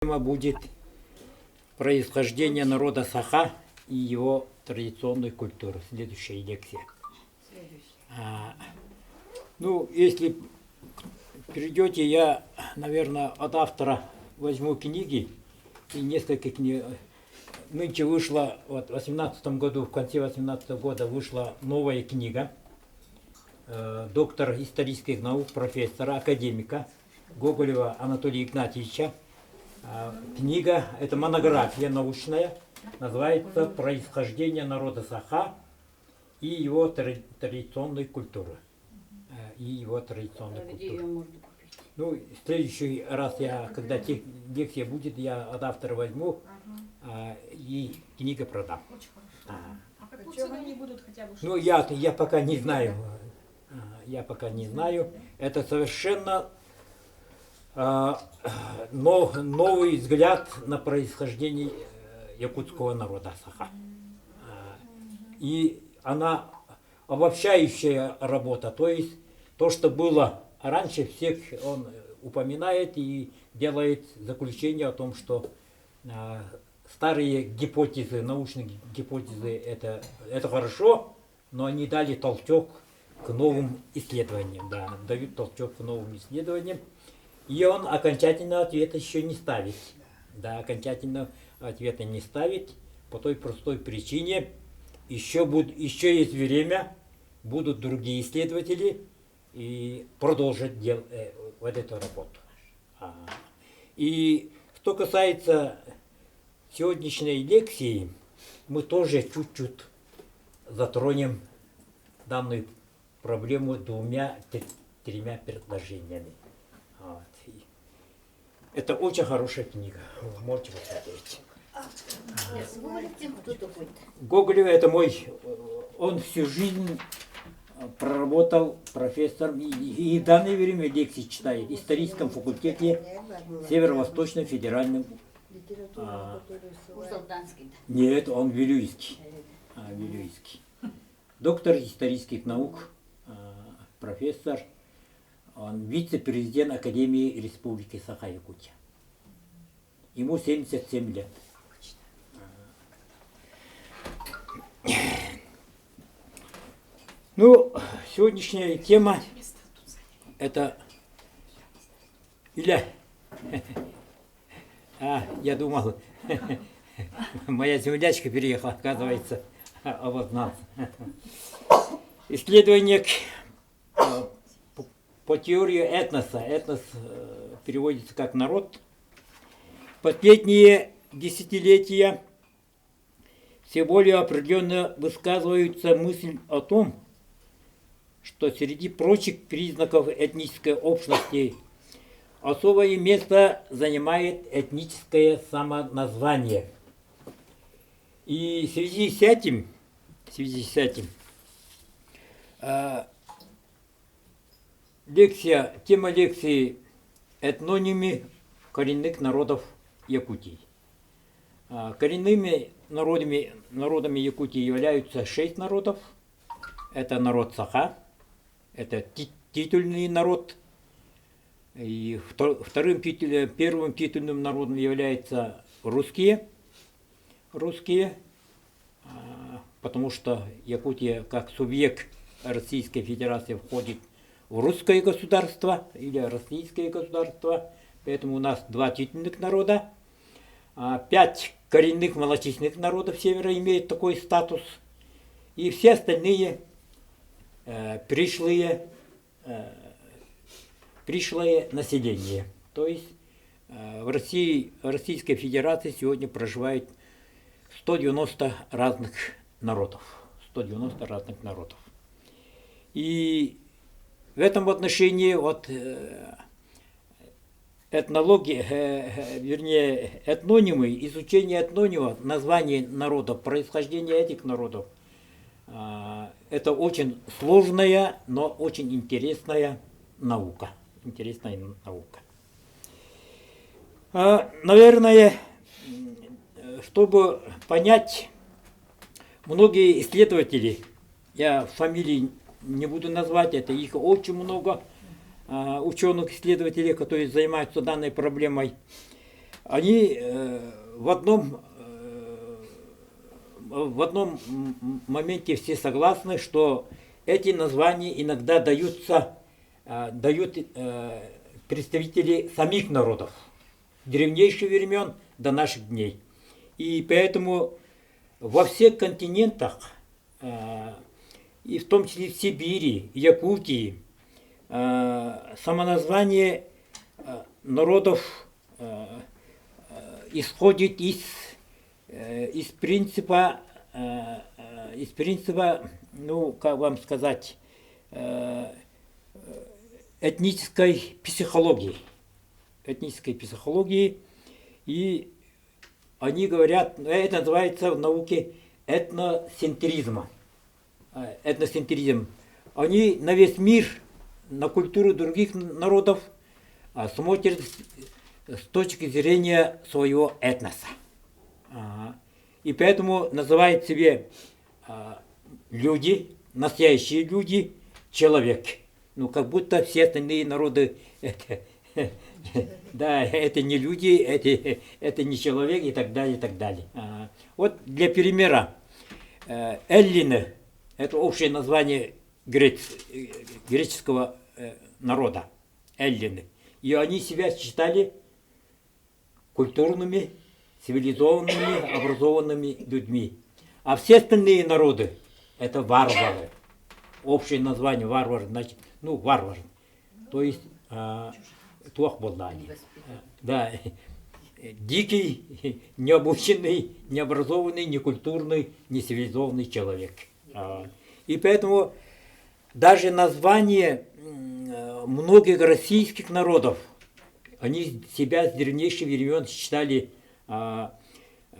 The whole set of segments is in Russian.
Тема будет происхождение народа Саха и его традиционной культуры. Следующая лекция. Если перейдете, я, наверное, от автора возьму книги и несколько книг. Нынче вышла, в 18 году, в конце 18 года вышла новая книга доктора исторических наук, профессора, академика Гоголева Анатолия Игнатьевича. Книга, это монография научная, называется «Происхождение народа Саха и его традиционной культуры». Где ее можно купить? В следующий раз, когда лекция будет, я от автора возьму и книга продам. Какую цену они будут хотя бы? Я пока не знаю. Это совершенно новый взгляд на происхождение якутского народа Саха. И она обобщающая работа, то есть то, что было раньше, всех он упоминает и делает заключение о том, что старые гипотезы, научные гипотезы это хорошо, но они дали толчок к новым исследованиям, дают толчок к новым исследованиям. И он окончательного ответа еще не ставит. Окончательного ответа не ставит по той простой причине. Еще есть время, будут другие исследователи и продолжат вот эту работу. И что касается сегодняшней лекции, мы тоже чуть-чуть затронем данную проблему двумя-тремя предложениями. Это очень хорошая книга. Вы можете посмотреть. Гоголев это он всю жизнь проработал профессором и в данное время лекции читает в историческом факультете Северо-Восточном федеральном. Нет, он вилюйский. Доктор исторических наук, профессор. Он вице-президент Академии Республики Саха-Якутия. Ему 77 лет. Сегодняшняя тема это Иля. Я думал, моя землячка переехала, оказывается, обознался. Исследование по теории этноса. Этнос переводится как народ. Последние десятилетия все более определенно высказывается мысль о том, что среди прочих признаков этнической общности особое место занимает этническое самоназвание. И в связи с этим тема лекции «Этнонимы коренных народов Якутии». Коренными народами Якутии являются 6 народов. Это народ Саха, это титульный народ. И первым титульным народом являются русские, потому что Якутия как субъект Российской Федерации входит в русское государство или российское государство, поэтому у нас 2 титульных народа, 5 коренных малочисленных народов севера имеют такой статус, и все остальные пришлые население. То есть в Российской Федерации сегодня проживает 190 разных народов. И в этом отношении этнонимы, изучение этнонимов, название народов, происхождение этих народов, это очень сложная, но очень интересная наука. Наверное, чтобы понять, многие исследователи, я фамилии не буду назвать, это их очень много, ученых-исследователей, которые занимаются данной проблемой, они в одном моменте все согласны, что эти названия иногда дают представители самих народов, древнейших времен до наших дней. И поэтому во всех континентах, и в том числе в Сибири, Якутии, самоназвание народов исходит из принципа, ну, как вам сказать, этнической психологии. И они говорят, это называется в науке этноцентризм. Они на весь мир, на культуру других народов смотрят с точки зрения своего этноса. И поэтому называют себе люди, настоящие люди, человек. Ну, как будто все остальные народы это не люди, это не человек и так далее, и так далее. Вот для примера, эллины – это общее название греческого народа, эллины. И они себя считали культурными, цивилизованными, образованными людьми. А все остальные народы – это варвары. Общее название варвар, значит, ну, варвар. То есть да, дикий, необученный, необразованный, некультурный, нецивилизованный человек. И поэтому даже название многих российских народов, они себя с древнейших времен считали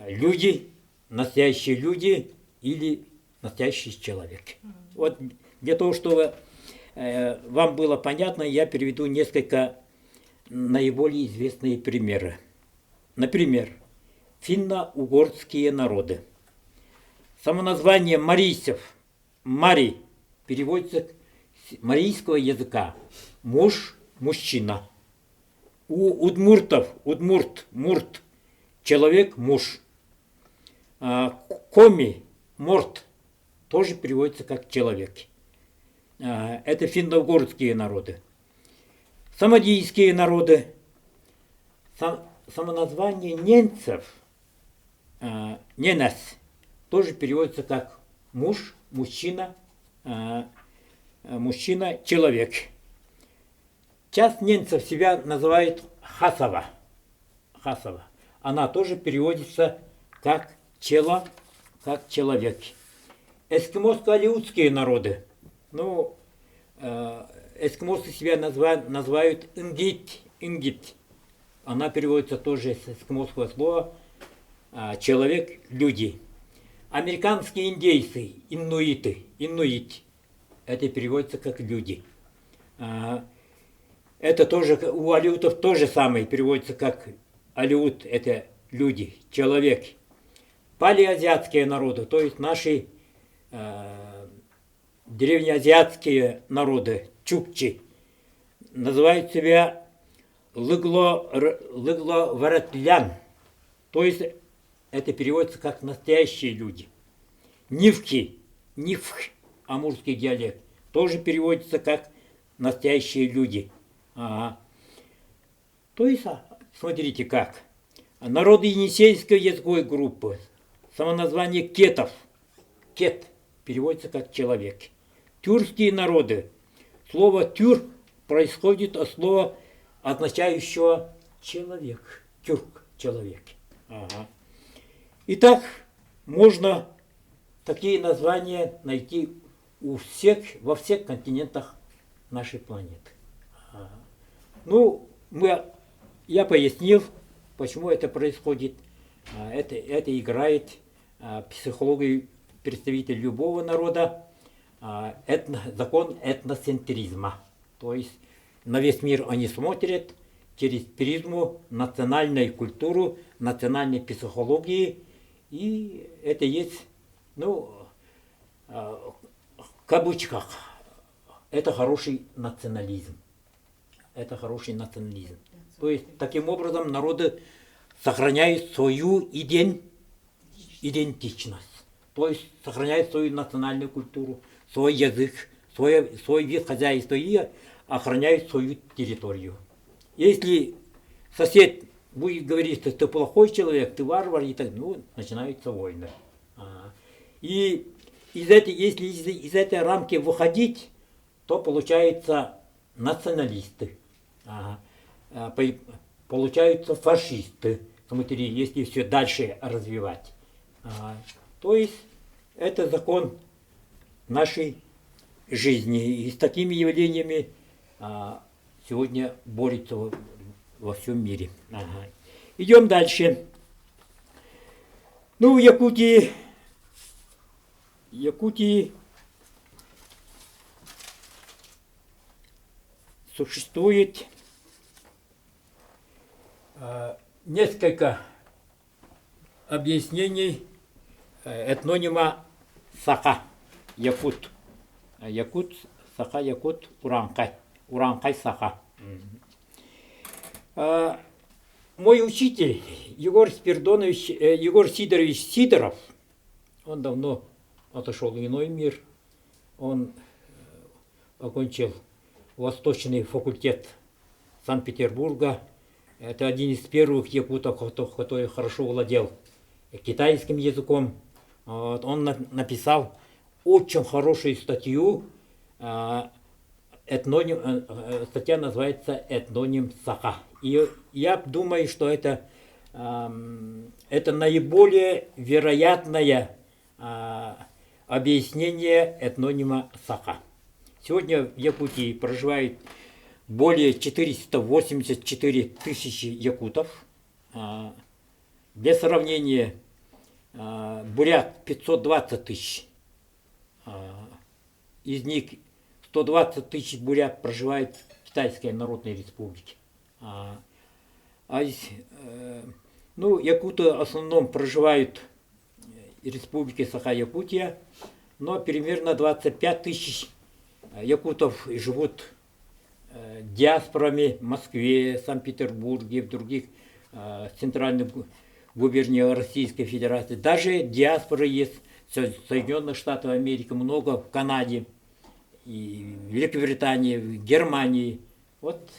люди, настоящие люди или настоящий человек. Вот для того, чтобы вам было понятно, я приведу несколько наиболее известные примеры. Например, финно-угорские народы. Само название марийцев, мари, переводится с марийского языка муж, мужчина. У удмуртов, мурт, человек, муж. Коми, морт, тоже переводится как человек. Это финно-угорские народы. Самодийские народы. Самоназвание ненцев, ненес, тоже переводится как муж, мужчина, человек. Часть ненцев себя называет хасава. Она тоже переводится как человек. Эскимоско-алеутские народы. Ну, эскимосы себя называют ингит. Она переводится тоже с эскимосского слова человек, люди. Американские индейцы, инуит. Это переводится как люди. Это тоже у алеутов тоже самое переводится как алеут, это люди, человек. Палеазиатские народы, то есть наши древнеазиатские народы, чукчи, называют себя лыгло-варатлян, то есть это переводится как настоящие люди. Нивх, амурский диалект, тоже переводится как настоящие люди. То есть, смотрите как. Народы енисейской языковой группы, самоназвание кетов, кет переводится как человек. Тюркские народы. Слово тюрк происходит от слова, означающего человек. Тюрк, человек. Итак, можно такие названия найти во всех континентах нашей планеты. Ну, я пояснил, почему это происходит. Это играет психологию представителей любого народа, закон этноцентризма. То есть на весь мир они смотрят через призму национальной культуры, национальной психологии. И это есть, ну, в кавычках, это хороший национализм. То есть таким образом народы сохраняют свою идентичность. То есть сохраняют свою национальную культуру, свой язык, свой вид хозяйства и охраняют свою территорию. Если сосед будет говорить, что ты плохой человек, ты варвар, и так, ну, начинаются войны. И если из этой рамки выходить, то получается националисты, получаются фашисты, смотри, если все дальше развивать. То есть это закон нашей жизни. И с такими явлениями сегодня борется во всем мире. Идем дальше. Ну, в Якутии существует несколько объяснений этнонима Саха, якут. Якут, Саха, якут, Уранкай. Уранкай, Саха. Мой учитель Егор Сидорович Сидоров, он давно отошел в иной мир, он окончил Восточный факультет Санкт-Петербурга. Это один из первых якутов, который хорошо владел китайским языком. Он написал очень хорошую статью. Статья называется «Этноним Саха». И я думаю, что это наиболее вероятное объяснение этнонима Саха. Сегодня в Якутии проживает более 484 тысячи якутов. Для сравнения, бурят 520 тысяч. Из них 120 тысяч бурят проживает в Китайской Народной Республике. Якуты в основном проживают в Республике Саха-Якутия, но примерно 25 тысяч якутов живут диаспорами в Москве, Санкт-Петербурге, в других центральных губерниях Российской Федерации. Даже диаспоры есть в Соединенных Штатах Америки, много в Канаде, и в Великобритании, в Германии. Вот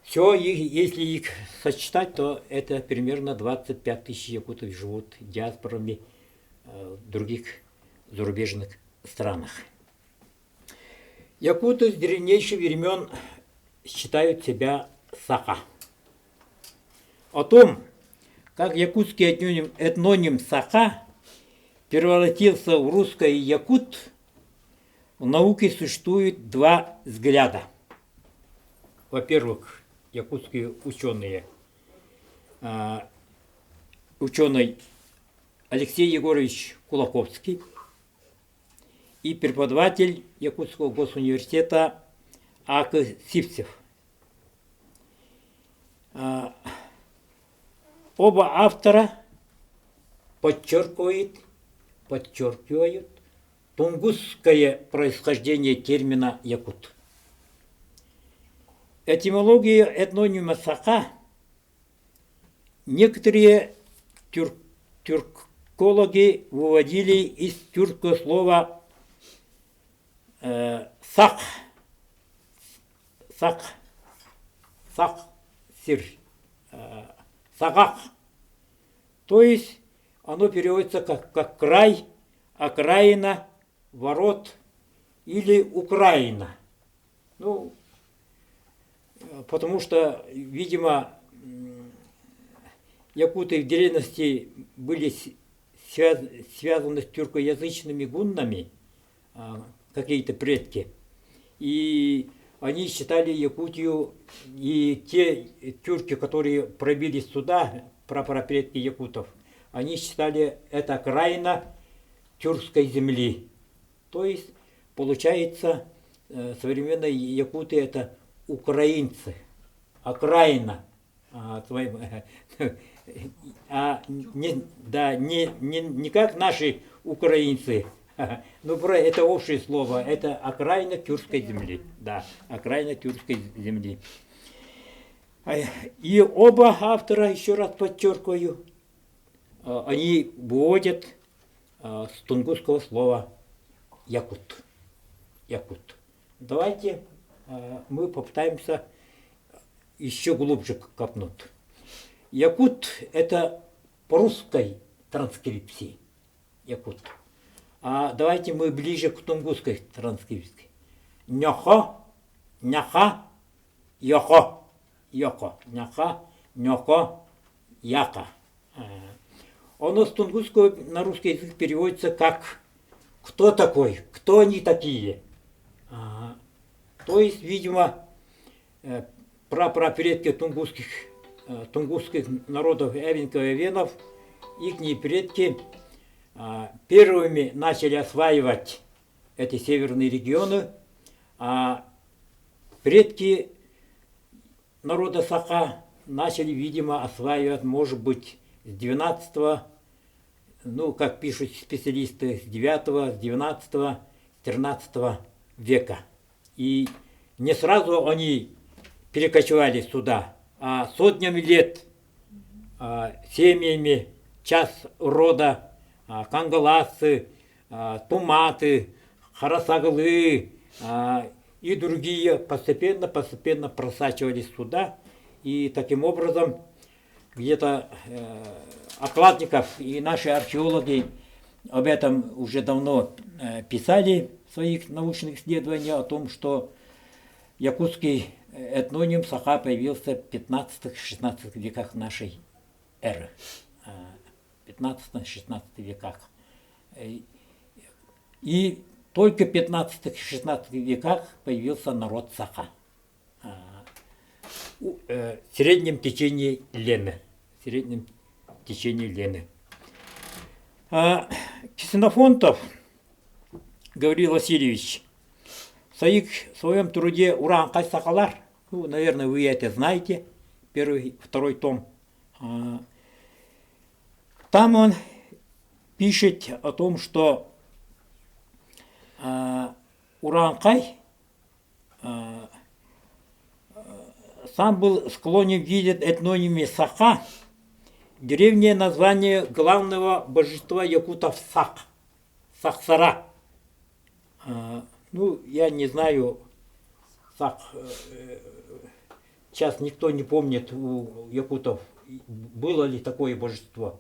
все, если их сочетать, то это примерно 25 тысяч якутов живут диаспорами в других зарубежных странах. Якуты с древнейших времен считают себя Саха. О том, как якутский этноним Саха превратился в русское якут, в науке существует два взгляда. Во-первых, якутские ученый Алексей Егорович Кулаковский и преподаватель Якутского госуниверситета А.К. Сивцев. Оба автора подчеркивают тунгусское происхождение термина якут. Этимологию этнонима Саха некоторые тюркологи выводили из тюркского слова сах, сагах. То есть оно переводится как край, окраина, ворот или Украина. Ну, потому что, видимо, якуты в древности были связаны с тюркоязычными гуннами, какие-то предки. И они считали Якутию, и те тюрки, которые пробились сюда, прапрадки якутов, они считали это окраина тюркской земли. То есть, получается, современные якуты это украинцы, окраина. Не как наши украинцы, но это общее слово, это окраина тюркской земли. Да, окраина тюркской земли. И оба автора, еще раз подчеркиваю, они выводят с тунгусского слова якут. Якут. Давайте мы попытаемся еще глубже копнуть. Якут – это по русской транскрипции. Якут. А давайте мы ближе к тунгусской транскрипции. Нёхо, няха, йохо. Йохо. Няха, нёхо, яка. Оно с тунгусского на русский язык переводится как «кто такой?», «кто они такие?». То есть, видимо, прапрапредки тунгусских народов эвенков и венов, их предки первыми начали осваивать эти северные регионы, а предки народа Саха начали, видимо, осваивать, может быть, с 12, ну, как пишут специалисты, с 9, с 12, с 13 века. И не сразу они перекочевали сюда, а сотнями лет семьями, часть рода, кангаласы, туматы, харасаглы и другие постепенно просачивались сюда. И таким образом где-то окладников и наши археологи об этом уже давно писали в своих научных исследованиях, о том, что якутский этноним Саха появился в 15-16 веках нашей эры. 15-16 веках. И только в 15-16 веках появился народ Саха. В среднем течении Лены. Ксенофонтов Гаврил Васильевич в своем труде «Ураанкай Сахалар», ну, наверное, вы это знаете, первый, второй том, там он пишет о том, что Ураанкай сам был склонен видеть этнониме Саха древнее название главного божества якутов Сах, Сахсара. Ну, я не знаю, Сах, сейчас никто не помнит у якутов, было ли такое божество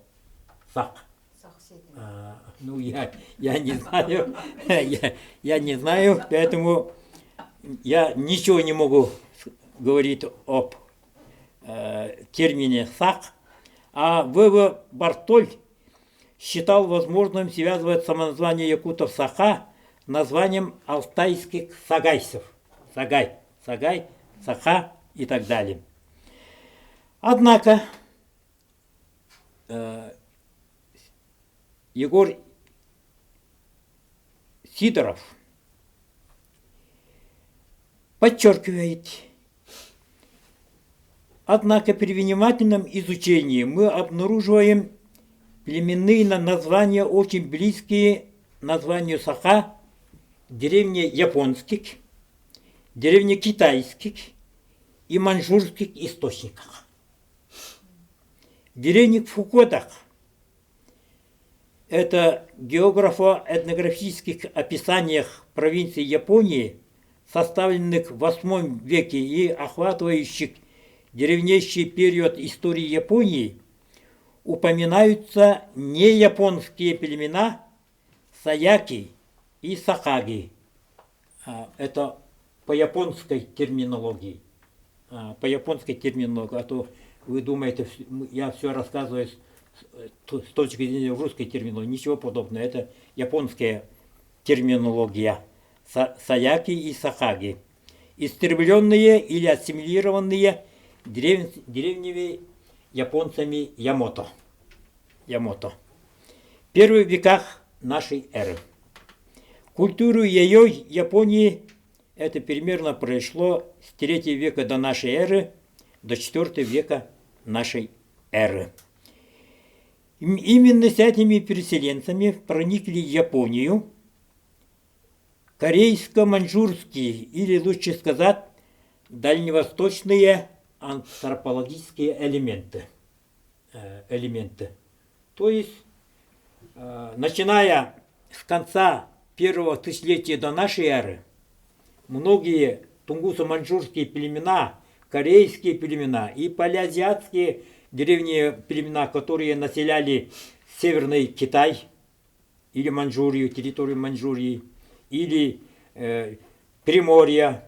Сах. Ну, я не знаю, я не знаю, поэтому я ничего не могу говорить об термине Сах. А В.В. Бартоль считал возможным связывать самоназвание якутов Саха с названием алтайских сагайцев. Сагай, Саха и так далее. Однако Егор Сидоров подчеркивает: однако при внимательном изучении мы обнаруживаем племенные названия, очень близкие названию Саха, древнеяпонских, древнекитайских и маньчжурских источниках. В древних Фукодах, это географо-этнографических описаниях провинций Японии, составленных в VIII веке и охватывающих древнейший период истории Японии, упоминаются неяпонские племена Саяки и Сахаги. Это по японской терминологии. А то вы думаете, я все рассказываю с точки зрения русской терминологии. Ничего подобного. Это японская терминология. Саяки и Сахаги. Истребленные или ассимилированные древними японцами Ямото. В первых веках нашей эры. Культуру ее Японии это примерно произошло с 3 века до нашей эры до 4 века нашей эры. Именно с этими переселенцами проникли в Японию корейско-маньчжурские, или лучше сказать, дальневосточные антропологические элементы. То есть, начиная с конца первого тысячелетия до нашей эры, многие тунгусо-маньчжурские племена, корейские племена и палеазиатские древние племена, которые населяли Северный Китай или Маньчжурию, территорию Маньчжурии, или Приморья,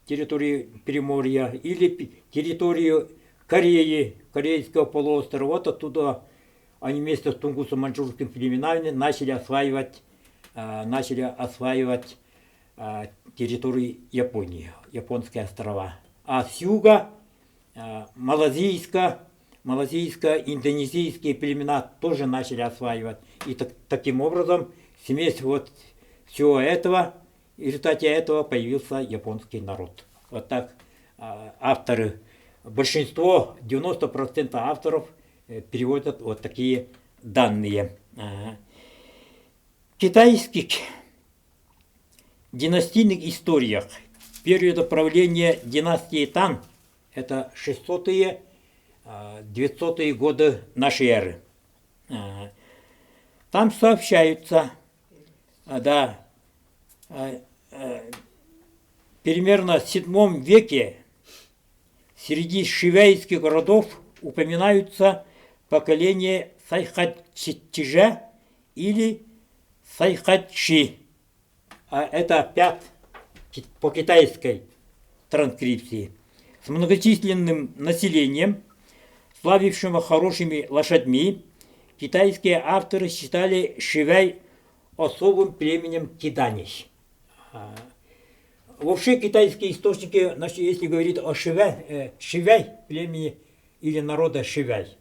территорию Приморья, или территорию Кореи, Корейского полуострова. Вот оттуда они вместе с тунгусо-маньчжурскими племенами начали осваивать территорию Японии, японские острова. А с юга малазийско-индонезийские племена тоже начали осваивать. И таким образом, смесь вот всего этого, в результате этого появился японский народ. Вот так авторы, большинство, 90% авторов переводят вот такие данные. В китайских династийных историях периода правления династии Тан, это 600-е, 900-е годы нашей эры, там сообщаются, примерно в 7 веке среди шивейских городов упоминаются поколение Сайхатчиже или Сайхатчи. Это 5 по китайской транскрипции. С многочисленным населением, славившим хорошими лошадьми, китайские авторы считали шивей особым племенем киданий. Вообще китайские источники, если говорить о шивей, племени или народа шивей,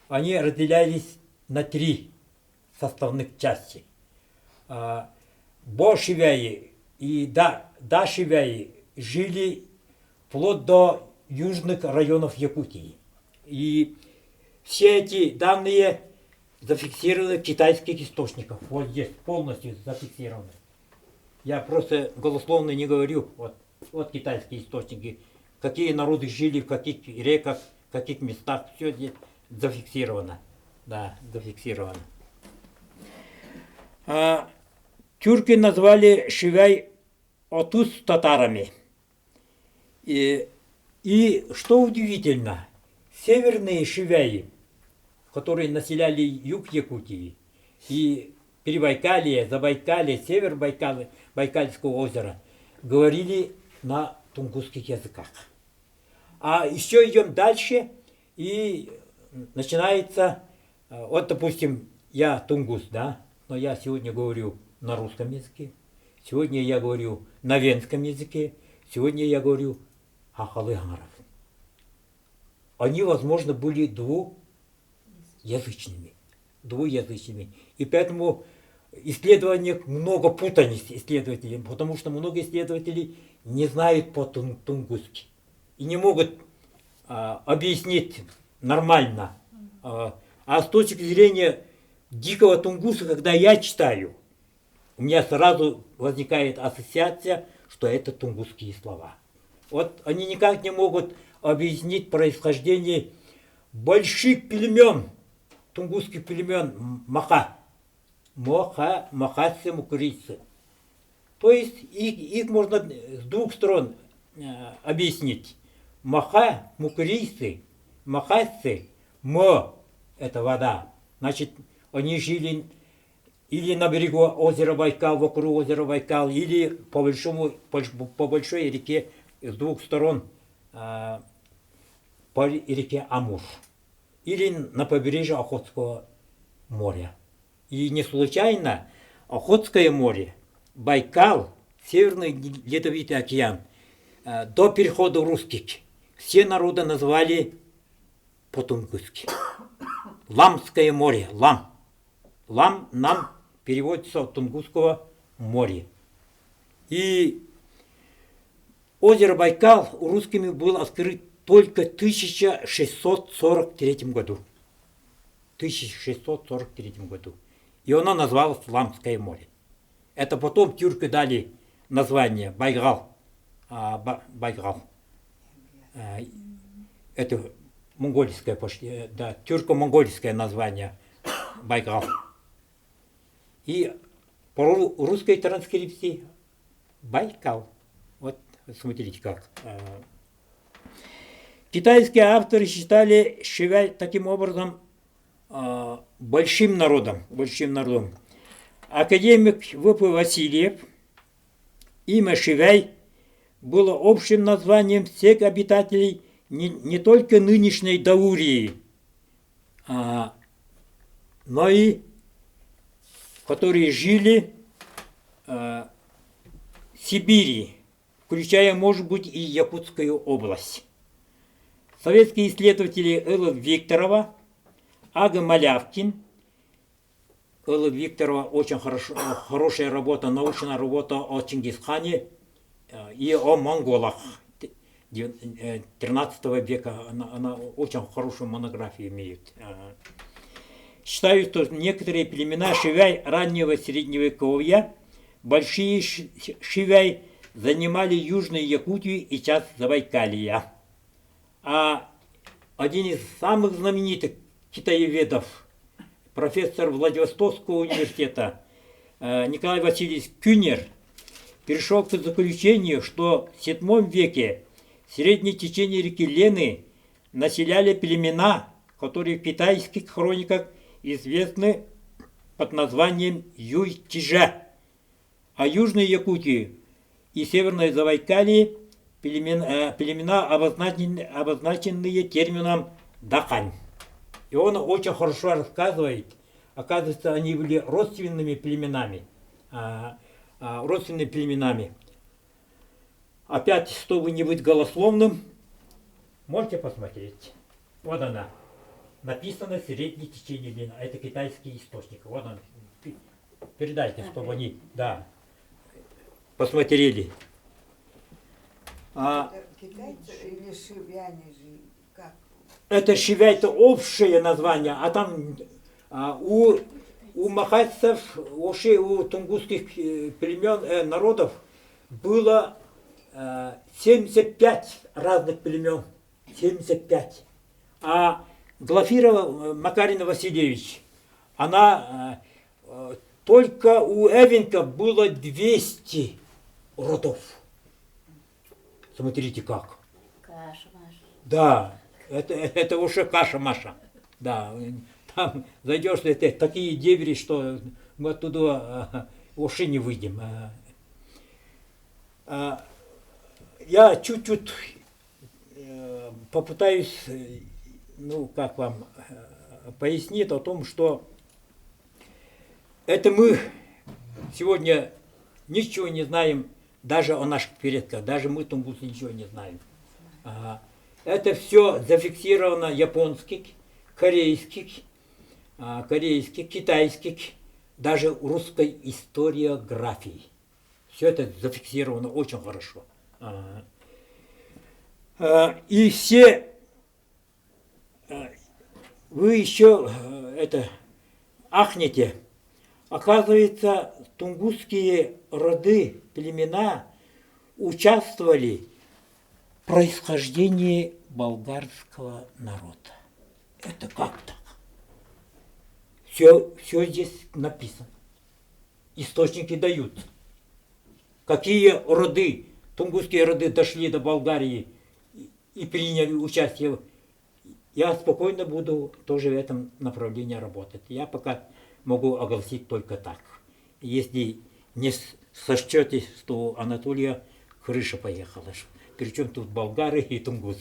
они разделялись на 3 составных части. Бо-шивеи и да-шивеи жили вплоть до южных районов Якутии. И все эти данные зафиксированы в китайских источниках. Вот здесь полностью зафиксированы. Я просто голословно не говорю. Вот китайские источники. Какие народы жили, в каких реках, в каких местах. Все здесь зафиксировано. Да, зафиксировано. Тюрки назвали шивей отус татарами. И что удивительно, северные шивеи, которые населяли юг Якутии, и Перебайкалье, Забайкалье, север Байкала, Байкальского озера, говорили на тунгусских языках. А еще идем дальше, и начинается, вот, допустим, я тунгус, да, но я сегодня говорю на русском языке, сегодня я говорю на венском языке, сегодня я говорю ахалы-гангаров. Они, возможно, были двуязычными. И поэтому исследованиях много путаниц исследователей, потому что много исследователей не знают по-тунгусски и не могут объяснить нормально. А с точки зрения дикого тунгуса, когда я читаю, у меня сразу возникает ассоциация, что это тунгусские слова. Вот они никак не могут объяснить происхождение больших племен, тунгусских племен махасцы, мукурийцы. То есть их можно с 2 сторон объяснить. Мукурийцы, махасцы, это вода. Значит, они жили или на берегу озера Байкал, вокруг озера Байкал, или по большой реке с 2 сторон по реке Амур, или на побережье Охотского моря. И не случайно Охотское море, Байкал, Северный Ледовитый океан, до перехода русских все народы назвали по-тунгусски. Ламское море, Лам. Лам нам переводится от Тунгусского моря. И озеро Байкал у русскими было открыто только в 1643 году. 1643 году. И оно называлось Ламское море. Это потом тюрки дали название Байгал. Байгал. это монгольское, да, тюрко-монгольское название Байкал. И по русской транскрипции Байкал. Вот смотрите как. Китайские авторы считали Шивай таким образом большим народом. Академик В.П. Васильев, имя Шивай было общим названием всех обитателей не только нынешней Даурии, но и которые жили в Сибири, включая, может быть, и Якутскую область. Советские исследователи Элла Викторова, Ага Малявкин. Элла Викторова очень хорошая работа, научная работа о Чингисхане и о монголах 13 века. Она очень хорошую монографию имеет. Считаю, что некоторые племена Шивай раннего средневековья, большие Шивай, занимали Южную Якутию и часть Забайкалья. А один из самых знаменитых китаеведов, профессор Владивостокского университета Николай Васильевич Кюнер, пришел к заключению, что в VII веке в среднее течение реки Лены населяли племена, которые в китайских хрониках известны под названием Юй-Тиже, а Южной Якутии и Северной Забайкалье племена, обозначенные термином Дахань. И он очень хорошо рассказывает, оказывается, они были родственными племенами. Опять, чтобы не быть голословным, можете посмотреть. Вот она. Написано «Среднее течение Лена». Это китайский источник. Вот он. Передайте, чтобы они, да, посмотрели. Китайцы или шивяне же? Как? Это шивяй, это общее название, а там у махайцев, у тунгусских племен, народов было 75 разных племен. 75. А Глафира Макарина Васильевич, она только у Эвенка было 200 родов. Смотрите как. Каша-маша. Да, это уже каша-маша. Да, там зайдешь, это такие дебри, что мы оттуда вообще не выйдем. Я чуть-чуть попытаюсь, ну, как вам пояснить о том, что это мы сегодня ничего не знаем даже о наших предках, даже мы, тунгусы, ничего не знаем. Это все зафиксировано японских, корейских, китайских, даже русской историографии. Все это зафиксировано очень хорошо. И все, вы еще это ахнете, оказывается, тунгусские роды, племена участвовали в происхождении болгарского народа. Это как так? Все здесь написано. Источники дают. Какие роды, тунгусские роды дошли до Болгарии и приняли участие. Я спокойно буду тоже в этом направлении работать. Я пока могу огласить только так. Если не сочтете, что у Анатолия крыша поехала. Причем тут болгары и тунгус.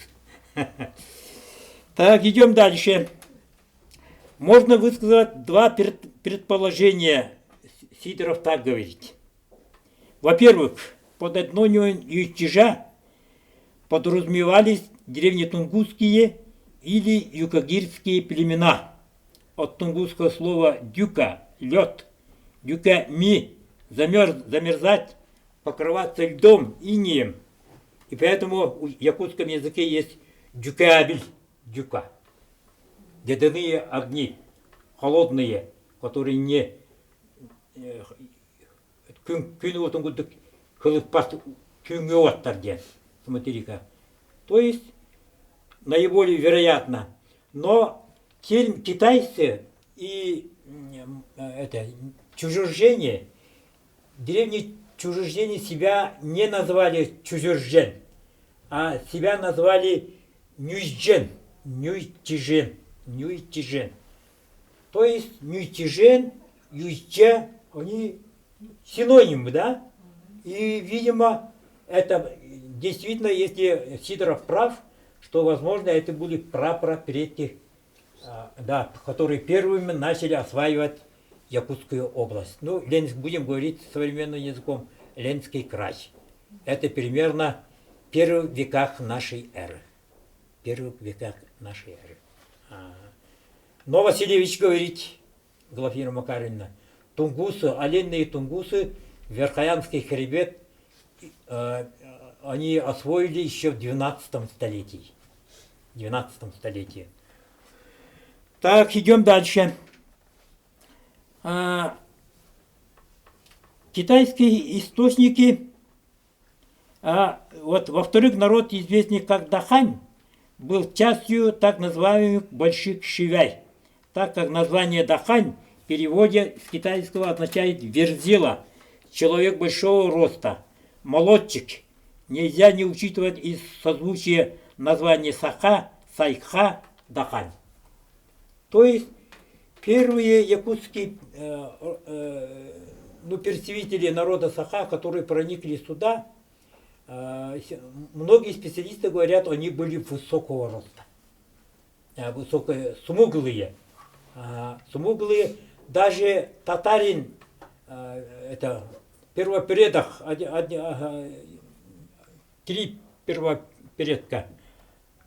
Так, идем дальше. Можно высказать два предположения. Сидоров так говорит. Во-первых, под этнонимом Юй-Тиже подразумевались древнетунгусские или юкагирские племена. От тунгусского слова дюка – лед, дюка-ми – замерзать, покрываться льдом, инеем. И поэтому в якутском языке есть дюкабель, дюка. Ледяные огни, холодные, которые не Смотри-ка. То есть наиболее вероятно. Но китайцы и это чужеземье, древние чужеземье себя не назвали чужезем, а себя назвали нюйчжен, нюйтижен, нюйтижен. То есть нюйтижен, юйча, они синонимы, да? И, видимо, это действительно, если Сидоров прав, что, возможно, это были прапрапредки, да, которые первыми начали осваивать Якутскую область. Ну, будем говорить современным языком, Ленинский край. Это примерно в первых веках нашей эры. Первых веках нашей эры. Но Васильевич говорит, Глафира Макаровна, тунгусы, оленные тунгусы, Верхоянский хребет, они освоили еще в 12 столетии. 12 столетии. Так, идем дальше. Китайские источники, вот, во-вторых, народ, известный как Дахань, был частью так называемых больших шивяй, так как название Дахань в переводе с китайского означает верзила, человек большого роста, молодчик. Нельзя не учитывать из созвучия названия Саха, Сайха, Дахань. То есть первые якутские представители народа Саха, которые проникли сюда, многие специалисты говорят, они были высокого роста, смуглые. Смуглые, даже татарин, это первопредок, три первопредка.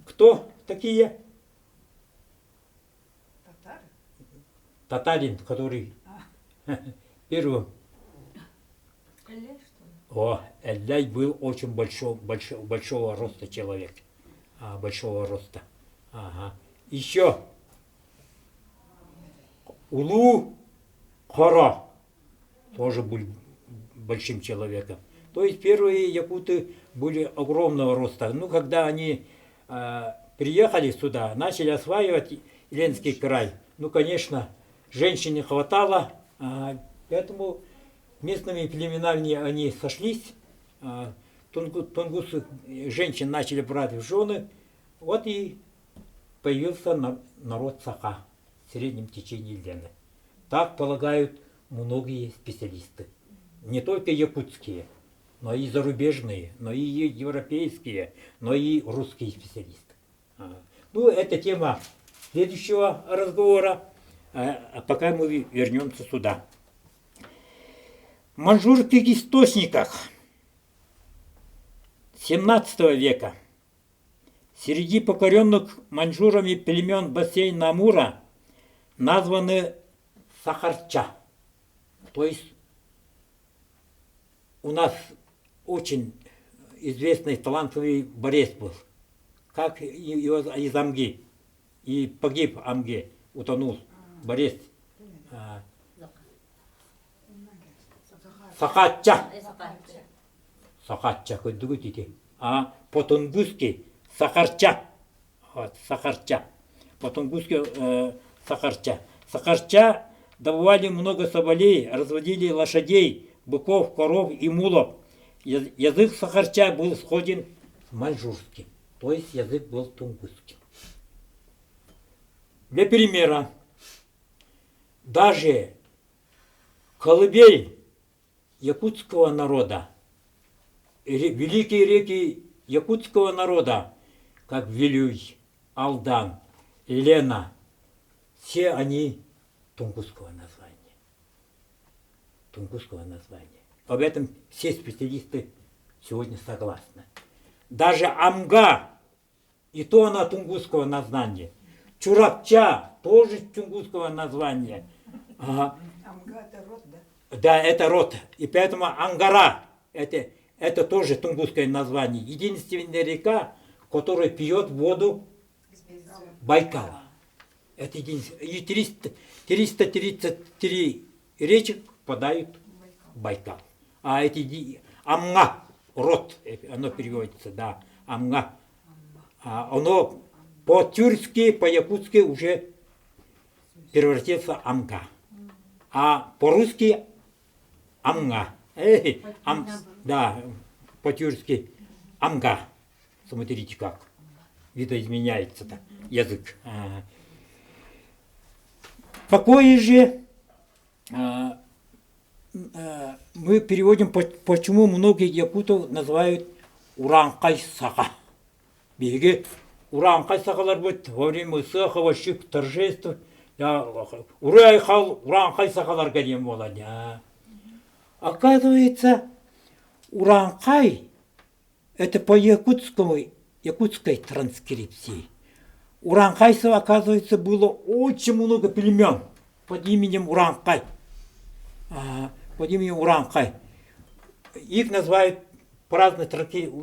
Кто такие? Татары? Татарин, который первый. Элей, что ли? О, Элей был очень большого роста человек. Большого роста. Ага. Еще. Улу Хора тоже был большим человеком. То есть первые якуты были огромного роста. Ну, когда они приехали сюда, начали осваивать Ленинский край, ну, конечно, женщин не хватало, поэтому местными племенами они сошлись, тунгусы женщин начали брать в жены, вот и появился народ Саха в среднем течении Лены. Так полагают многие специалисты. Не только якутские, но и зарубежные, но и европейские, но и русские специалисты. Ну, это тема следующего разговора, а пока мы вернемся сюда. В маньчжурских источниках 17 века среди покоренных маньчжурами племен бассейна Амура названы сахарча. То есть у нас очень известный талантливый борец был, как его из Амги, и погиб в Амге, утонул борец. Сахатча. Сахатча, хоть думаете. А по-тунгусски сахарча. Вот, сахарча. По-тунгусски сахарча. Сахарча добывали много соболей, разводили лошадей, быков, коров и мулов. Язык сахарча был сходен с маньчжурским, то есть язык был тунгусским. Для примера, даже колыбель якутского народа, великие реки якутского народа, как Вилюй, Алдан, Лена, все они тунгусского названия. Тунгусского названия. Об этом все специалисты сегодня согласны. Даже Амга, и то она тунгусского названия. Чурапча, тоже тунгусского названия. Ага. Амга это род, да? Да, это род. И поэтому Ангара, это тоже тунгусское название. Единственная река, которая пьет воду Байкала. Это единственное. И 333 речек впадают в Байкал. А эти Амга, род, оно переводится, да, Амга. Оно По-тюркски, по-якутски уже превратился Амга. А по-русски Амга. Да, по-тюркски Амга. Смотрите как. Видоизменяется-то язык. Какое же мы переводим, почему многие якутов называют Уранкай Саха. Беги Уранкай Сахалар будет во время саховощих торжеств. Урайхал Уранкай Сахалар гадим володя. Оказывается, Уранкай это по якутской транскрипции. У ранкайцев, оказывается, было очень много племен под именем Уранкай. Под именем Уранкай. Их называют по-разному,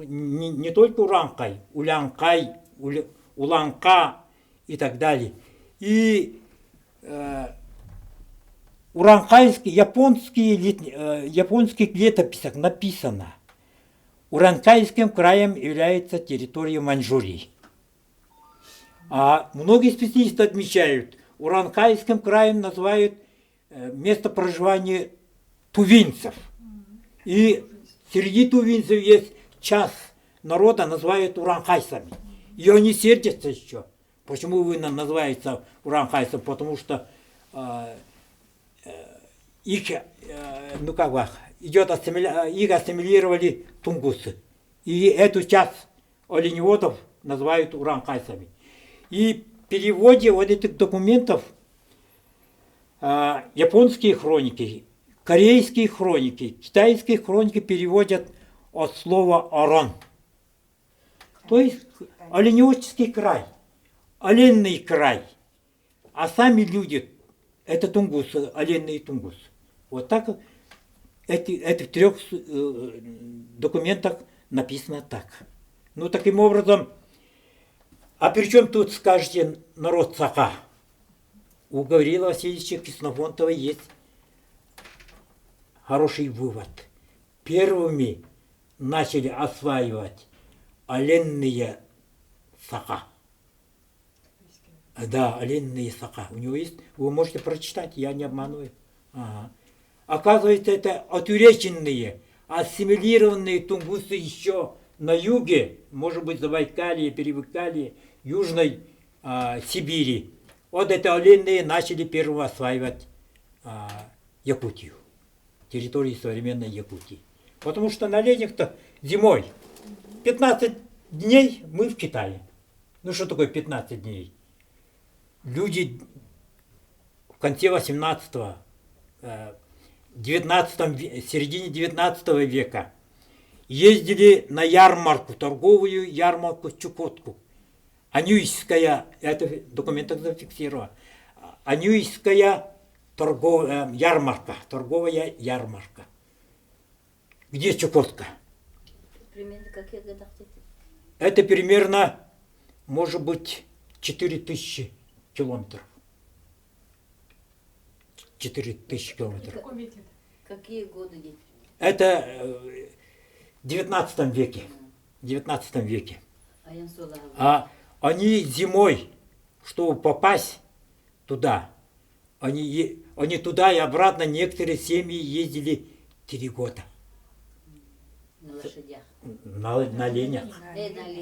не только Уранкай, Улянкай, Уланка и так далее. И уранкайские, японских летописях написано: Уранкайским краем является территория Маньчжурии. А многие специалисты отмечают, Уранкайским краем называют место проживания тувинцев. И среди тувинцев есть часть народа, называют уранкайцами. И они сердятся еще. Почему вы называете уранкайцем? Потому что их, их ассимилировали тунгусы. И эту часть оленеводов называют уранкайцами. И в переводе вот этих документов японские хроники, корейские хроники, китайские хроники переводят от слова «орон». То есть оленеводческий край, оленный край. А сами люди – это тунгусы, оленные тунгусы. Вот так это в 3 документах написано так. Ну, таким образом, а при чем тут, скажете, народ Саха? У Гавриила Васильевича Киснофонтова есть хороший вывод. Первыми начали осваивать оленные Саха. Да, оленные Саха. У него есть, вы можете прочитать, я не обманываю. Ага. Оказывается, это отуреченные, ассимилированные тунгусы еще на юге, может быть, Забайкалье, Перебайкалье, Южной Сибири. Вот это оленные начали первым осваивать Якутию, территорию современной Якутии. Потому что на оленях-то зимой 15 дней мы в Китае. Ну что такое 15 дней? Люди в конце 18-го, середине 19 века ездили на ярмарку, торговую ярмарку Чукотку. Анюйская, это в документах зафиксировано, Анюйская торговая ярмарка. Где Чукотка? Примерно какие года? Это примерно, может быть, 4000 километров. 4000 километров. Какие годы дети? Это в 19 веке. 19 веке. А они зимой, чтобы попасть туда, они туда и обратно, некоторые семьи ездили 3 года. На лошадях? На оленях.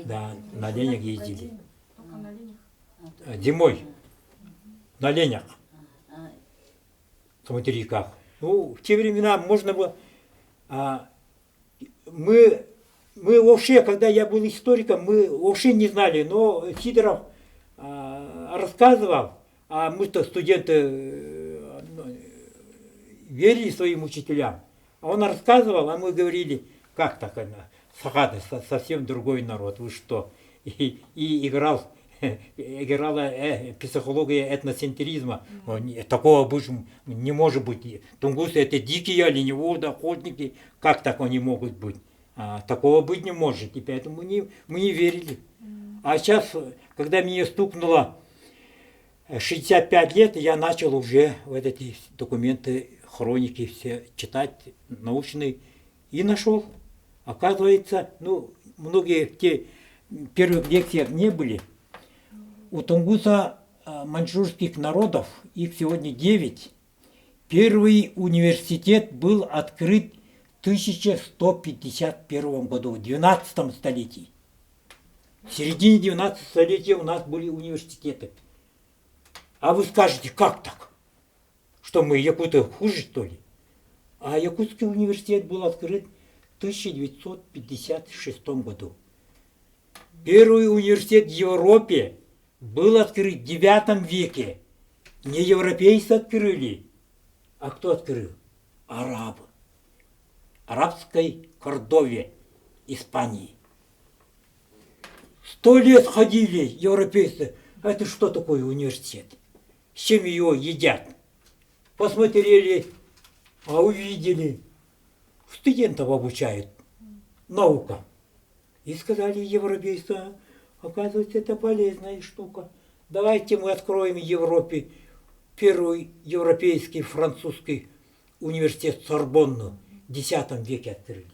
Да, на оленях ездили. Зимой. На оленях. Смотри как. Ну, в те времена можно было... Мы вообще, когда я был историком, мы вообще не знали, но Сидоров рассказывал, а мы-то студенты верили своим учителям. А он рассказывал, а мы говорили, как так, Саха, совсем другой народ, вы что? И играла психология этноцентризма. Такого быть не может быть. Тунгусы это дикие оленеводы, охотники. Как так они могут быть? Такого быть не может. И поэтому мы не верили. А сейчас, когда мне стукнуло 65 лет, я начал уже вот эти документы, хроники все читать, научные, и нашел. Оказывается, ну, многие в те первых лекциях не были. у тунгуса маньчжурских народов, их сегодня 9, первый университет был открыт в 1151 году, в 12 столетии. В середине 19 столетия у нас были университеты. А вы скажете, как так? Что мы якуты хуже, что ли? А Якутский университет был открыт в 1956 году. Первый университет в Европе был открыт в 9 веке. Не европейцы открыли, а кто открыл? Арабы. Арабской Кордове, Испании. 100 лет ходили европейцы. А это что такое университет? С чем его едят? Посмотрели, а увидели. Студентов обучают наукам. И сказали европейцы, оказывается, это полезная штука. Давайте мы откроем в Европе первый европейский французский университет Сорбонну в X веке открыли.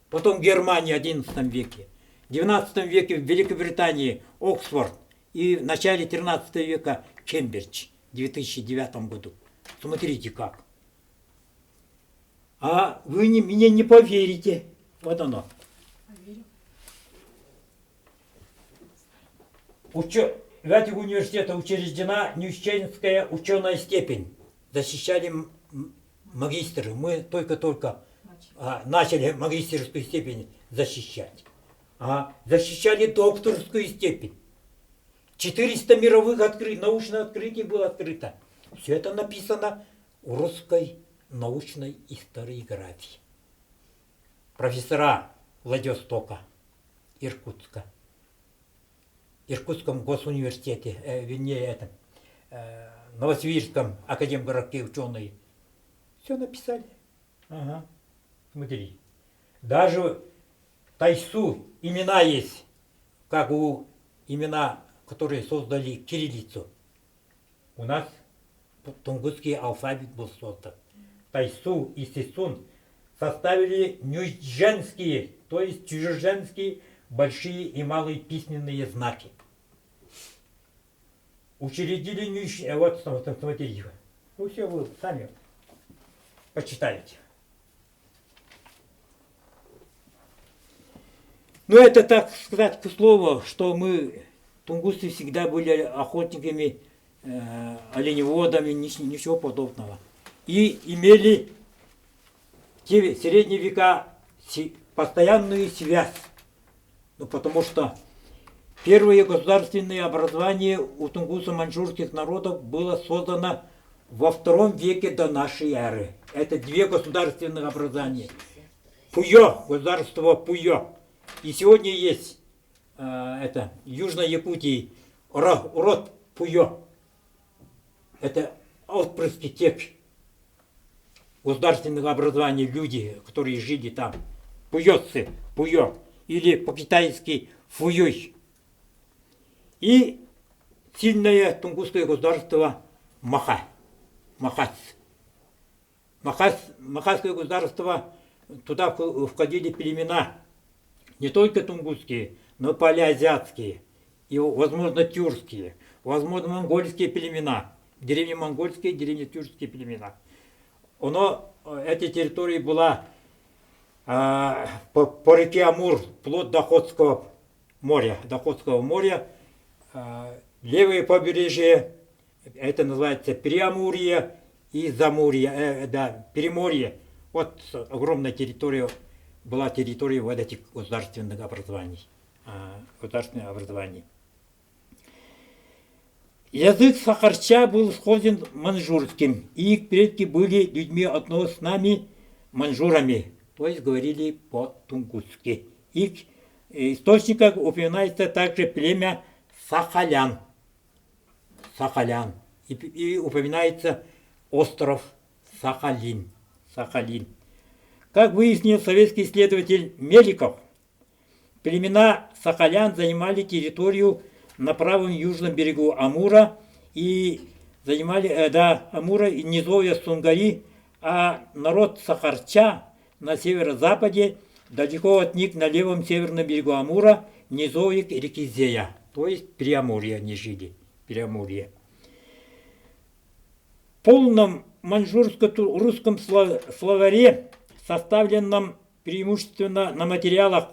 Потом Германия в XI веке. В XIX веке в Великобритании Оксфорд. И в начале XIII века Кембридж в 2009 году. Смотрите как. А вы мне не поверите. Вот оно. В этих университетах учреждена Ньюченская ученая степень. Защищали магистры. Мы только-только начали магистерскую степень защищать. Защищали докторскую степень. 400 мировых научных открытий было открыто. Все это написано в русской научной историографии. Профессора Владивостока, Иркутска, Иркутском госуниверситете, Новосибирском академгородке ученые. Все написали. Ага. Смотри. Даже Тайсу имена есть, как у имена, которые создали кириллицу. У нас тунгусский алфавит был создан. Тайсу и Сисун составили нюйдженские, то есть чужеземские большие и малые письменные знаки. Учредили вот смотрите. Ну все, вы сами почитаете. Ну это, так сказать, к слову, что мы, тунгусы, всегда были охотниками, оленеводами, ничего подобного. И имели в те средние века постоянную связь. Ну, потому что первое государственное образование у тунгусо-маньчжурских народов было создано во II веке до нашей эры. Это 2 государственных образования. Пуйо, государство Пуйо. И сегодня есть в Южной Якутии род Пуйо. Это отпрыски тех государственных образований, люди, которые жили там. Пуйоцы, Пуйо. Или по-китайски Фуюй. И сильное тунгусское государство Маха. Махасское государство, туда входили племена, не только тунгусские, но палеазиатские, и, возможно, тюркские, возможно, монгольские племена, деревни монгольские, деревни тюркские племена. Эта территория была по реке Амур, вплоть до Охотского моря. Левое побережье, это называется Преамурье и Замурье, Переморье. Вот огромная территория была территория вот этих государственных образований. Язык сахарча был схожен с маньчжурским, и их предки были людьми одного с нами, маньчжурами, то есть говорили по-тунгусски. Их источниках упоминается также племя Сахалян. И упоминается остров Сахалин. Как выяснил советский исследователь Меликов, племена Сахалян занимали территорию на правом южном берегу Амура и Амура и низовья Сунгари, а народ Сахарча на северо-западе, далеко от них на левом северном берегу Амура, низовья реки Зея. То есть Преамурье они жили. Преамурье. В полном маньчжурско-русском словаре, составленном преимущественно на материалах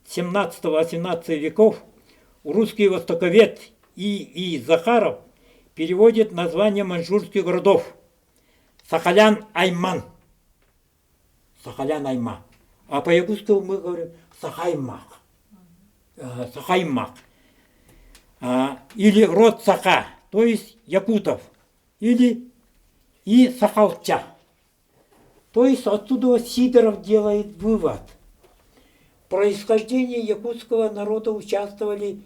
17-18 веков, русский востоковед И. Захаров переводит название маньчжурских городов. Сахалян-Айман. Сахалян-Аймак. А по-якутски мы говорим Сахаймак. Сахаймак. Или род Саха, то есть якутов. Или и Сахалча. То есть оттуда Сидоров делает вывод. В происхождении якутского народа участвовали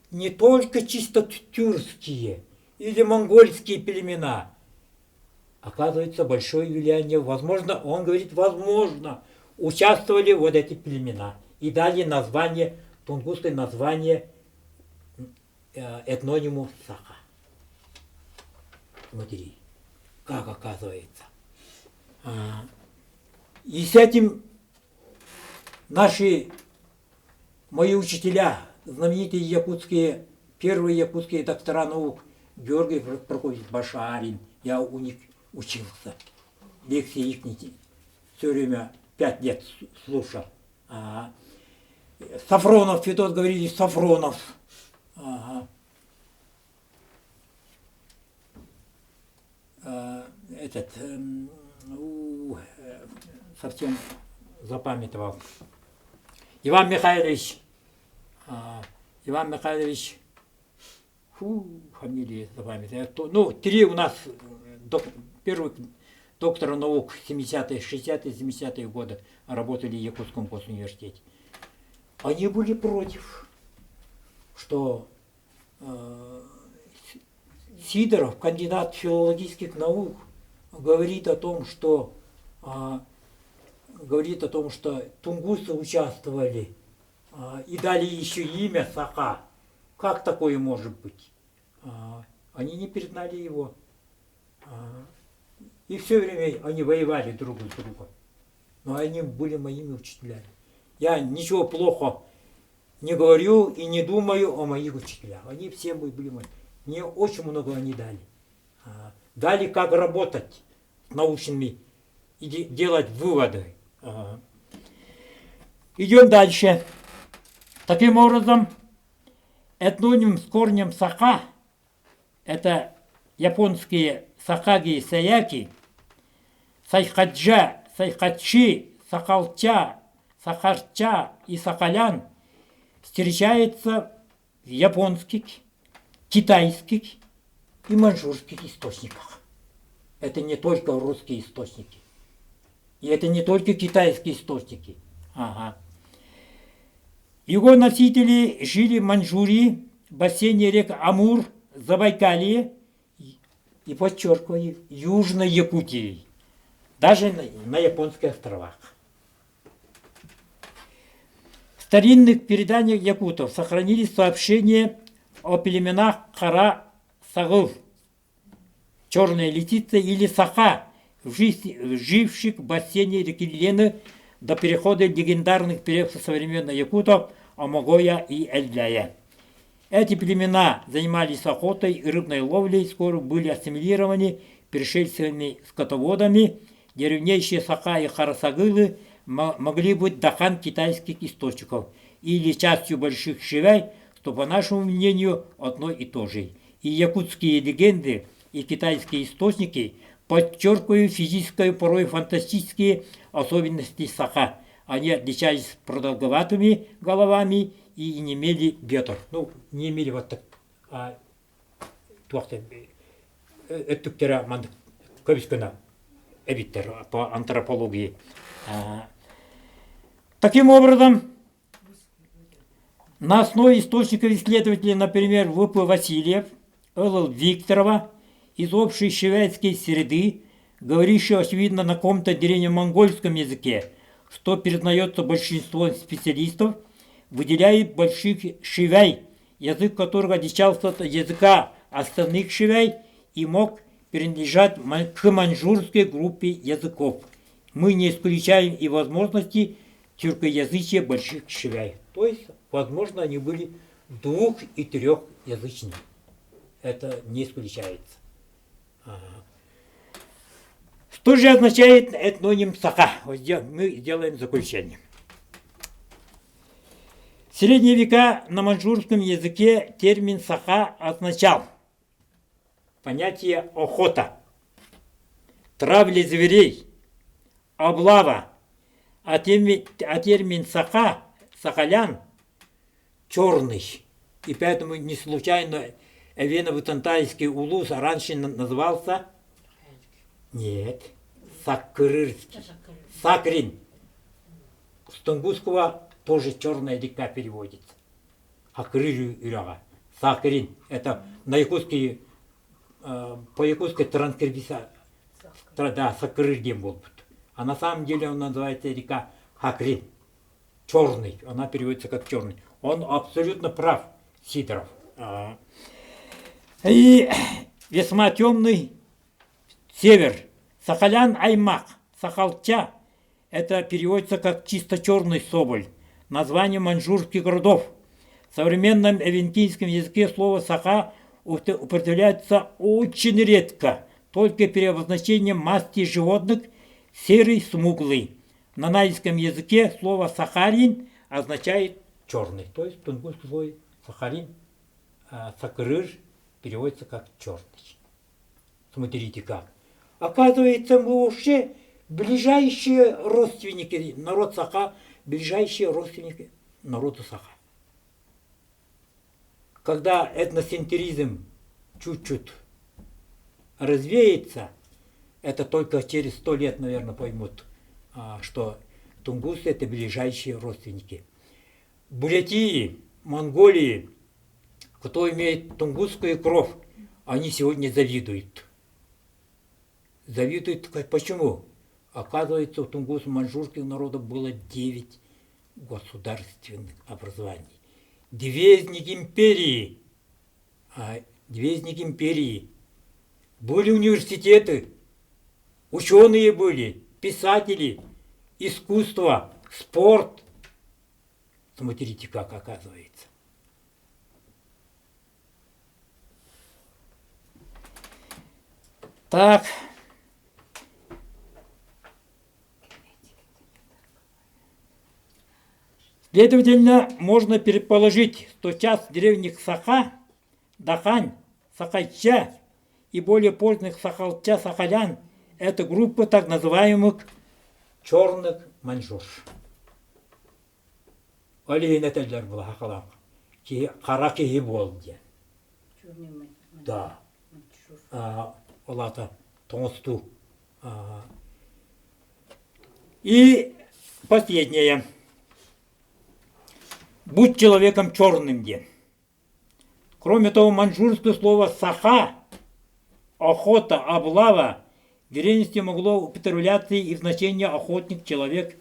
не только чисто тюркские или монгольские племена. Оказывается, большое влияние, возможно, он говорит, возможно, участвовали вот эти племена. И дали название, тунгусское название этнониму Саха. Смотри, как оказывается. И с этим мои учителя, знаменитые якутские, первые якутские доктора наук, Георгий Прокофьевич Башарин, я у них учился. Лекции их все время 5 лет слушал. Сафронов, Федот говорили, Сафронов. Совсем запамятовал. Иван Михайлович, фамилии запамятовал. Ну, 3 у нас первых доктора наук 70-е, 60-е, 70-е годы работали в Якутском госуниверситете. Они были против, что Сидоров, кандидат филологических наук, говорит о том, что тунгусы участвовали и дали еще имя Саха. Как такое может быть? Они не признали его. И все время они воевали друг с другом. Но они были моими учителями. Я ничего плохого не говорю и не думаю о моих учителях. Они все были мои. Мне очень много они дали. Дали, как работать с научными и делать выводы. Идем дальше. Таким образом, этноним с корнем Саха, это японские Сахаги и Саяки, Сайхаджа, Сайхачи, Сахалча, Сахарча и Сахалян встречается в японских, китайских и маньчжурских источниках. Это не только русские источники. И это не только китайские источники. Его носители жили в Маньчжурии, в бассейне рек Амур, Забайкалье и, подчеркиваю, Южной Якутии. Даже на японских островах. В старинных переданиях якутов сохранились сообщения о племенах Кара-Сагыл, черная лисица или Саха, живших в бассейне реки Лены до перехода легендарных предков современных якутов Омогоя и Эльдяя. Эти племена занимались охотой и рыбной ловлей, скоро были ассимилированы пришельцами-скотоводами. Древнейшие Саха и Харасагылы могли быть дахан китайских источников или частью больших шивей, что, по нашему мнению, одно и то же. И якутские легенды, и китайские источники подчеркивают физические, порой фантастические особенности Саха. Они отличались продолговатыми головами и не имели бедер. Ну, не имели вот так. По антропологии. Таким образом, на основе источников исследователей, например, В.П. Васильев, Л.Л. Викторова, из общей шивяйской среды, говорящего, очевидно, на каком-то древнемонгольском языке, что признается большинством специалистов, выделяет больших шивяй, язык которого отличался от языка остальных шивяй и мог принадлежать к маньчжурской группе языков. Мы не исключаем и возможности тюркоязычия больших шивяй. То есть, возможно, они были двух- и трехязычный. Это не исключается. Что же означает этноним саха? Вот мы сделаем заключение. В средние века на маньчжурском языке термин саха означал понятие охота, травли зверей, облава, а термин саха, сахалян, черный. И поэтому не случайно Эвено-Вутантайский улус раньше назывался нет, сакрырский, сакрин. С тунгусского тоже черная река переводится. Акрырю ирага. Сакрин. Это на якутский, по якутской транскрибиса. Да, сакрыргем был. А на самом деле он называется река Хакрин. Черный. Она переводится как черный. Он абсолютно прав, Сидоров. И весьма темный север. Сахалян Аймак. Сахалча. Это переводится как чисто черный соболь. Название маньчжурских городов. В современном эвентийском языке слово саха употребляется очень редко. Только при обозначении масти животных серый, смуглый. На найском языке слово сахарин означает черный. То есть тунгусский слово сахарин, сакрыр переводится как черный. Смотрите как. Оказывается, мы уже ближайшие родственники, народ саха, ближайшие родственники народу саха. Когда этносинтеризм чуть-чуть развеется, это только через 100 лет, наверное, поймут, что тунгусы это ближайшие родственники. Бурятии, Монголии, кто имеет тунгусскую кровь, они сегодня завидуют. Завидуют, почему? Оказывается, у тунгус-маньчжурских народов было 9 государственных образований. Две из них империи. Были университеты, ученые были, писатели, искусство, спорт. Смотрите, как оказывается. Так. Следовательно, можно предположить, что часть древних саха, дахань, сахайча и более поздних сахалча, сахалян – это группа так называемых черных маньчжур. Олейн этелер был хахалам, қара кеги болды. Да. Олата тоңсту. И последнее. Будь человеком черным где. Кроме того, маньчжурское слово саха, охота, облава, в древности могло употребляться и в значении охотник, человек.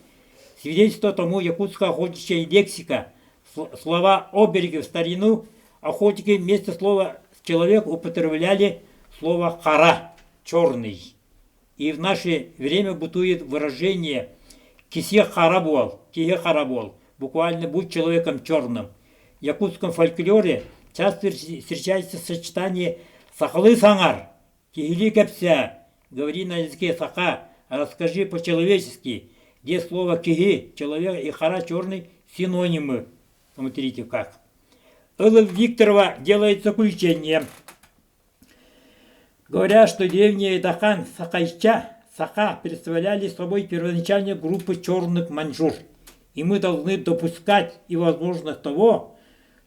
Свидетельство тому якутская охотничья лексика. Слова обереги в старину охотники вместо слова человек употребляли слово хара, черный. И в наше время бытует выражение кисе харабол, буквально будь человеком черным. В якутском фольклоре часто встречается сочетание сахлы сангар, кигили капся, говори на языке саха, расскажи по-человечески, где слово киги, человек, и хара, черный, синонимы. Смотрите как. Элла Викторова делает заключение. Говорят, что древние дахань, сахайча, саха представляли собой первоначальную группу черных маньчжур. И мы должны допускать и возможность того,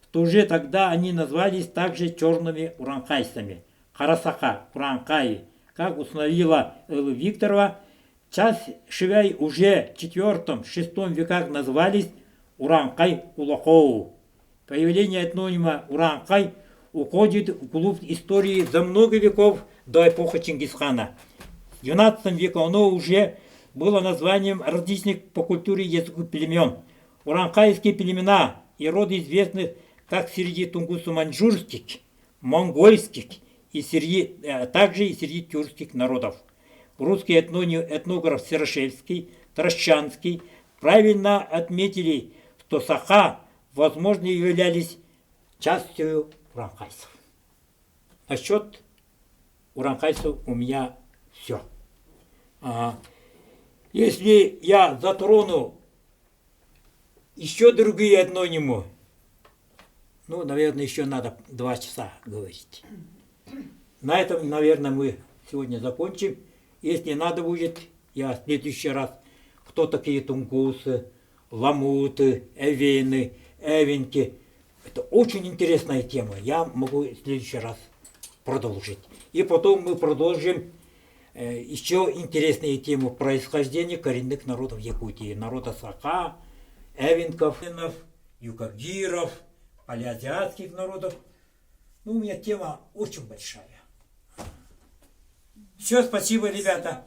что уже тогда они назвались также черными уранхайцами. Харасаха, уранхаи. Как установила Элла Викторова, часть шивяй уже в IV-VI веках назывались уранхай улахоу. Появление этнонима уранхай уходит в глубь истории за много веков до эпохи Чингисхана. В XII веке оно уже было названием различных по культуре языку племен. Уранхайские племена и роды известны как среди тунгусо-маньчжурских, монгольских и также и среди тюркских народов. Русский этнограф Серошевский, Трощанский правильно отметили, что саха, возможно, являлись частью уранхайцев. Насчет уранхайцев у меня все. Если я затрону еще другие этнонимы, ну, наверное, еще надо 2 часа говорить. На этом, наверное, мы сегодня закончим. Если надо будет, я в следующий раз, кто такие тунгусы, ламуты, эвены, эвенки. Это очень интересная тема. Я могу в следующий раз продолжить. И потом мы продолжим еще интересные темы происхождения коренных народов Якутии. Народа Сака, эвенков, юкагиров, палеазиатских народов. Ну, у меня тема очень большая. Все, спасибо, ребята.